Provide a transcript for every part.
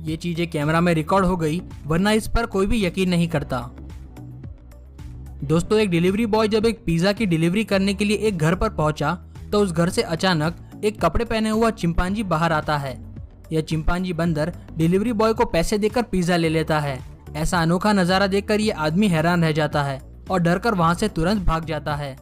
ये चीजें कैमरा में रिकॉर्ड हो गई, वरना इस पर कोई भी यकीन नहीं करता। दोस्तों, एक डिलीवरी बॉय जब एक पिज्जा की डिलीवरी करने के लिए एक घर पर पहुंचा तो उस घर से अचानक एक कपड़े पहने हुआ चिंपांजी बाहर आता है। यह चिंपांजी बंदर डिलीवरी बॉय को पैसे देकर पिज्जा ले लेता है। ऐसा अनोखा नजारा देखकर ये आदमी हैरान रह जाता है और डरकर वहां से तुरंत भाग जाता है।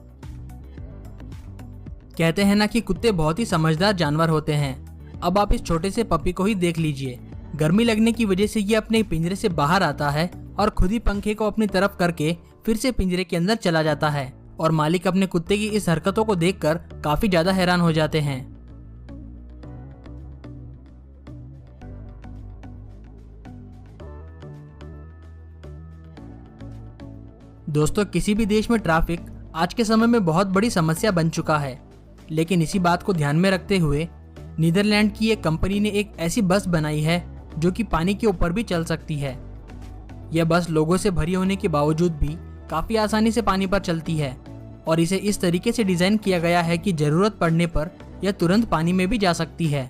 कहते हैं ना कि कुत्ते बहुत ही समझदार जानवर होते हैं। अब आप इस छोटे से पपी को ही देख लीजिए। गर्मी लगने की वजह से ये अपने पिंजरे से बाहर आता है और खुद ही पंखे को अपनी तरफ करके फिर से पिंजरे के अंदर चला जाता है और मालिक अपने कुत्ते की इस हरकतों को देखकर काफी ज्यादा हैरान हो जाते हैं। दोस्तों, किसी भी देश में ट्रैफिक आज के समय में बहुत बड़ी समस्या बन चुका है, लेकिन इसी बात को ध्यान में रखते हुए नीदरलैंड की एक कंपनी ने एक ऐसी बस बनाई है जो कि पानी के ऊपर भी चल सकती है। यह बस लोगों से भरी होने के बावजूद भी काफी आसानी से पानी पर चलती है और इसे इस तरीके से डिजाइन किया गया है कि जरूरत पड़ने पर यह तुरंत पानी में भी जा सकती है।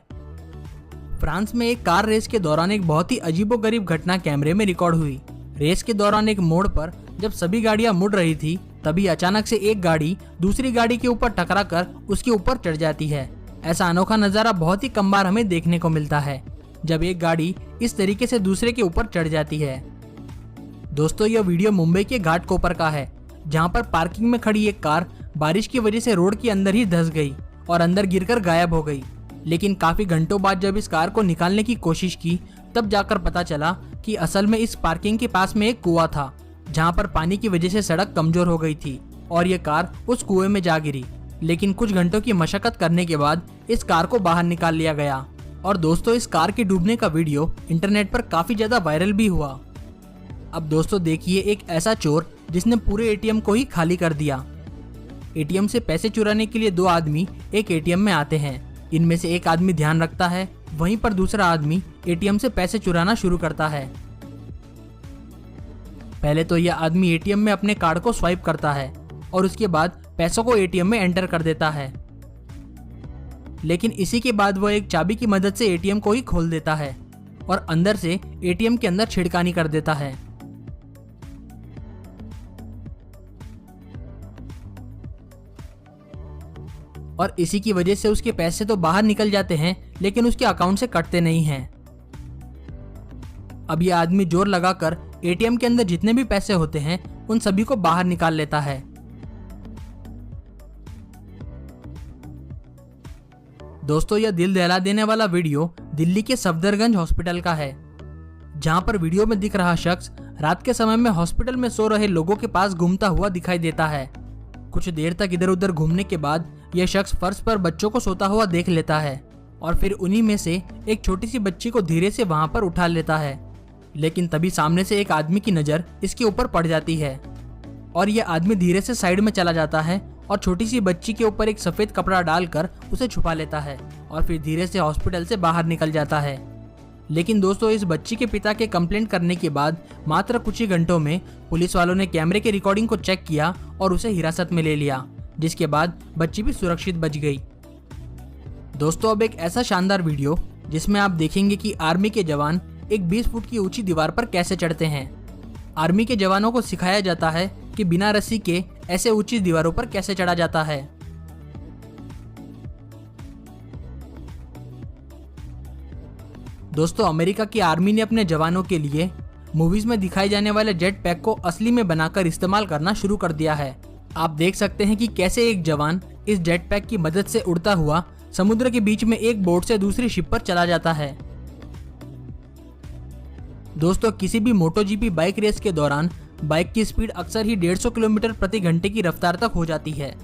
फ्रांस में एक कार रेस के दौरान एक बहुत ही अजीबोगरीब घटना कैमरे में रिकॉर्ड हुई। रेस के दौरान एक मोड़ पर जब सभी गाड़ियां मुड़ रही थी, तभी अचानक से एक गाड़ी दूसरी गाड़ी के ऊपर टकराकर उसके ऊपर चढ़ जाती है। ऐसा अनोखा नजारा बहुत ही कम बार हमें देखने को मिलता है, जब एक गाड़ी इस तरीके से दूसरे के ऊपर चढ़ जाती है। दोस्तों, यह वीडियो मुंबई के घाटकोपर का है, जहां पर पार्किंग में खड़ी एक कार बारिश की वजह से रोड के अंदर ही धंस गई और अंदर गिरकर गायब हो गई। लेकिन काफी घंटों बाद जब इस कार को निकालने की कोशिश की, तब जाकर पता चला कि असल में इस पार्किंग के पास में एक कुआं था, जहां पर पानी की वजह से सड़क कमजोर हो गई थी और ये कार उस कुएं में जा गिरी। लेकिन कुछ घंटों की मशक्कत करने के बाद इस कार को बाहर निकाल लिया गया। और दोस्तों, इस कार के डूबने का वीडियो इंटरनेट पर काफी ज्यादा वायरल भी हुआ। अब दोस्तों देखिए, एक ऐसा चोर जिसने पूरे एटीएम को ही खाली कर दिया। एटीएम से पैसे चुराने के लिए दो आदमी एक एटीएम में आते हैं। इनमें से एक आदमी ध्यान रखता है, वहीं पर दूसरा आदमी एटीएम से पैसे चुराना शुरू करता है। पहले तो यह आदमी एटीएम में अपने कार्ड को स्वाइप करता है और उसके बाद पैसों को एटीएम में एंटर कर देता है। लेकिन इसी के बाद वह एक चाबी की मदद से एटीएम को ही खोल देता है और अंदर से एटीएम के अंदर छिड़कानी कर देता है। और इसी की वजह से उसके पैसे तो बाहर निकल जाते हैं, लेकिन उसके अकाउंट से कटते नहीं हैं। अब यह आदमी जोर लगाकर एटीएम के अंदर जितने भी पैसे होते हैं उन सभी को बाहर निकाल लेता है। दोस्तों, यह दिल दहला देने वाला वीडियो दिल्ली के सफदरगंज हॉस्पिटल का है, जहां पर वीडियो में दिख रहा शख्स रात के समय में हॉस्पिटल में सो रहे लोगों के पास घूमता हुआ दिखाई देता है। कुछ देर तक इधर उधर घूमने के बाद यह शख्स फर्श पर बच्चों को सोता हुआ देख लेता है और फिर उन्हीं में से एक छोटी सी बच्ची को धीरे से वहां पर उठा लेता है। लेकिन तभी सामने से एक आदमी की नजर इसके ऊपर पड़ जाती है और यह आदमी धीरे से साइड में चला जाता है और छोटी सी बच्ची के ऊपर एक सफेद कपड़ा डालकर उसे छुपा लेता है और फिर धीरे से हॉस्पिटल से बाहर निकल जाता है। लेकिन दोस्तों, इस बच्ची के पिता के कंप्लेंट करने के बाद मात्र कुछ ही घंटों में पुलिस वालों ने कैमरे के रिकॉर्डिंग को चेक किया और उसे हिरासत में ले लिया, जिसके बाद बच्ची भी सुरक्षित बच गई। दोस्तों, अब एक ऐसा शानदार वीडियो जिसमें आप देखेंगे कि आर्मी के जवान एक 20 फुट की ऊंची दीवार पर कैसे चढ़ते हैं। आर्मी के जवानों को सिखाया जाता है कि बिना रस्सी के ऐसे ऊंची दीवारों पर कैसे चढ़ा जाता है। दोस्तों, अमेरिका की आर्मी ने अपने जवानों के लिए मूवीज में दिखाए जाने वाले जेट पैक को असली में बनाकर इस्तेमाल करना शुरू कर दिया है। आप देख सकते हैं कि कैसे एक जवान इस जेट पैक की मदद से उड़ता हुआ समुद्र के बीच में एक बोट से दूसरी शिप पर चला जाता है। दोस्तों, किसी भी मोटोजीपी बाइक रेस के दौरान बाइक की स्पीड अक्सर ही 150 किलोमीटर प्रति घंटे की रफ्तार तक हो जाती है।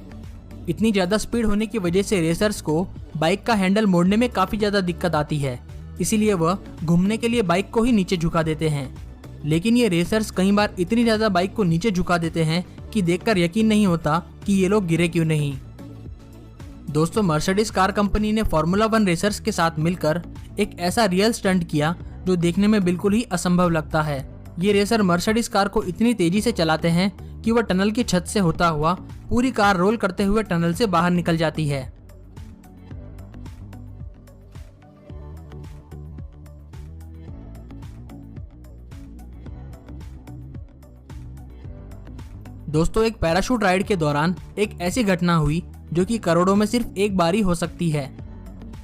इतनी ज्यादा स्पीड होने की वजह से रेसर्स को बाइक का हैंडल मोड़ने में काफी ज्यादा दिक्कत आती है, इसीलिए वह घूमने के लिए बाइक को ही नीचे झुका देते हैं। लेकिन ये रेसर्स कई बार इतनी ज्यादा बाइक को नीचे झुका देते हैं कि देखकर यकीन नहीं होता कि ये लोग गिरे क्यों नहीं। दोस्तों, मर्सिडीज कार कंपनी ने फार्मूला 1 रेसर्स के साथ मिलकर एक ऐसा रियल स्टंट किया जो देखने में बिल्कुल ही असंभव लगता है। ये रेसर मर्सिडीज कार को इतनी तेजी से चलाते हैं कि वह टनल की छत से होता हुआ पूरी कार रोल करते हुए टनल से बाहर निकल जाती है। दोस्तों, एक पैराशूट राइड के दौरान एक ऐसी घटना हुई जो कि करोड़ों में सिर्फ एक बार ही हो सकती है।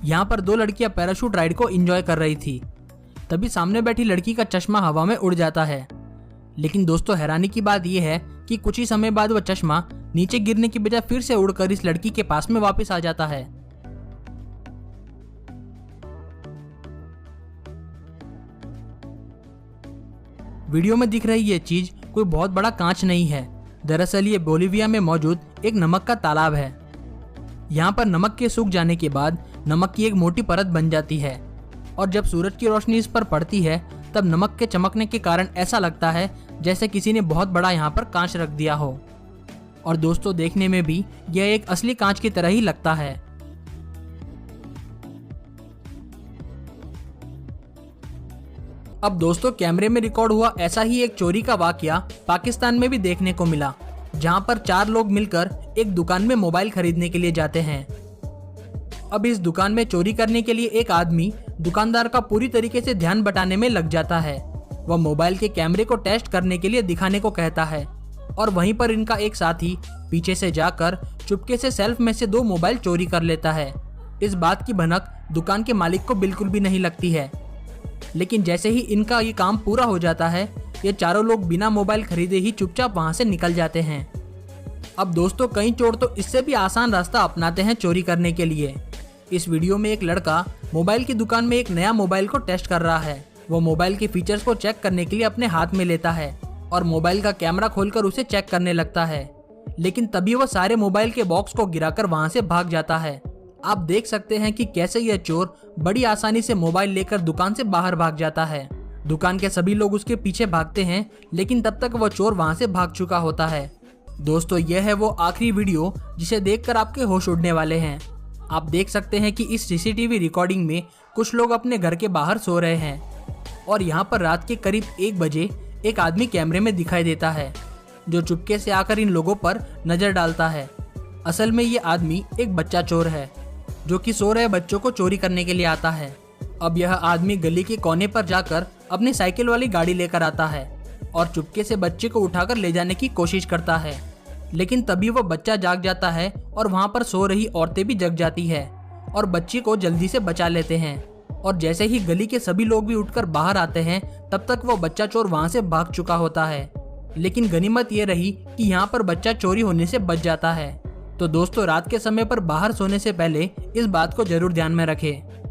यहाँ पर दो लड़कियां पैराशूट राइड को एंजॉय कर रही थी। तभी सामने बैठी लड़की का चश्मा हवा में उड़ जाता है। लेकिन दोस्तों, हैरानी की बात यह है कि कुछ ही समय बाद वह चश्मा नीचे गिरने की बजाय फिर से उड़कर इस लड़की के पास में वापस आ जाता है। वीडियो में दिख रही ये चीज कोई बहुत बड़ा कांच नहीं है। दरअसल ये बोलिविया में मौजूद एक नमक का तालाब है। यहाँ पर नमक के सूख जाने के बाद नमक की एक मोटी परत बन जाती है और जब सूरज की रोशनी इस पर पड़ती है तब नमक के चमकने के कारण ऐसा लगता है जैसे किसी ने बहुत बड़ा यहाँ पर कांच रख दिया हो। और दोस्तों, देखने में भी यह एक असली कांच की तरह ही लगता है। अब दोस्तों, कैमरे में रिकॉर्ड हुआ ऐसा ही एक चोरी का वाकया पाकिस्तान में भी देखने को मिला, जहां पर 4 लोग मिलकर एक दुकान में मोबाइल खरीदने के लिए जाते हैं। अब इस दुकान में चोरी करने के लिए एक आदमी दुकानदार का पूरी तरीके से ध्यान बटाने में लग जाता है। वह मोबाइल के कैमरे को टेस्ट करने के लिए दिखाने को कहता है और वहीं पर इनका एक साथी पीछे से जाकर चुपके से सेल्फ में से 2 मोबाइल चोरी कर लेता है। इस बात की भनक दुकान के मालिक को बिल्कुल भी नहीं लगती है। लेकिन जैसे ही इनका ये काम पूरा हो जाता है, ये चारों लोग बिना मोबाइल खरीदे ही चुपचाप वहां से निकल जाते हैं। अब दोस्तों, कई चोर तो इससे भी आसान रास्ता अपनाते हैं चोरी करने के लिए। इस वीडियो में एक लड़का मोबाइल की दुकान में एक नया मोबाइल को टेस्ट कर रहा है। वो मोबाइल के फीचर्स को चेक करने के लिए अपने हाथ में लेता है और मोबाइल का कैमरा खोलकर उसे चेक करने लगता है। लेकिन तभी वो सारे मोबाइल के बॉक्स को गिराकर वहां से भाग जाता है। आप देख सकते हैं कि कैसे यह चोर बड़ी आसानी से मोबाइल लेकर दुकान से बाहर भाग जाता है। दुकान के सभी लोग उसके पीछे भागते हैं, लेकिन तब तक वह चोर वहां से भाग चुका होता है। दोस्तों, यह है वो आखिरी वीडियो जिसे देखकर आपके होश उड़ने वाले हैं। आप देख सकते हैं कि इस सीसीटीवी रिकॉर्डिंग में कुछ लोग अपने घर के बाहर सो रहे हैं और यहाँ पर रात के करीब 1 बजे एक आदमी कैमरे में दिखाई देता है, जो चुपके से आकर इन लोगों पर नजर डालता है। असल में ये आदमी एक बच्चा चोर है, जो कि सो रहे बच्चों को चोरी करने के लिए आता है। अब यह आदमी गली के कोने पर जाकर अपनी साइकिल वाली गाड़ी लेकर आता है और चुपके से बच्चे को उठाकर ले जाने की कोशिश करता है। लेकिन तभी वह बच्चा जाग जाता है और वहां पर सो रही औरतें भी जग जाती है और बच्चे को जल्दी से बचा लेते हैं। और जैसे ही गली के सभी लोग भी उठकर बाहर आते हैं, तब तक वो बच्चा चोर वहां से भाग चुका होता है। लेकिन गनीमत ये रही कि यहाँ पर बच्चा चोरी होने से बच जाता है। तो दोस्तों, रात के समय पर बाहर सोने से पहले इस बात को जरूर ध्यान में रखें।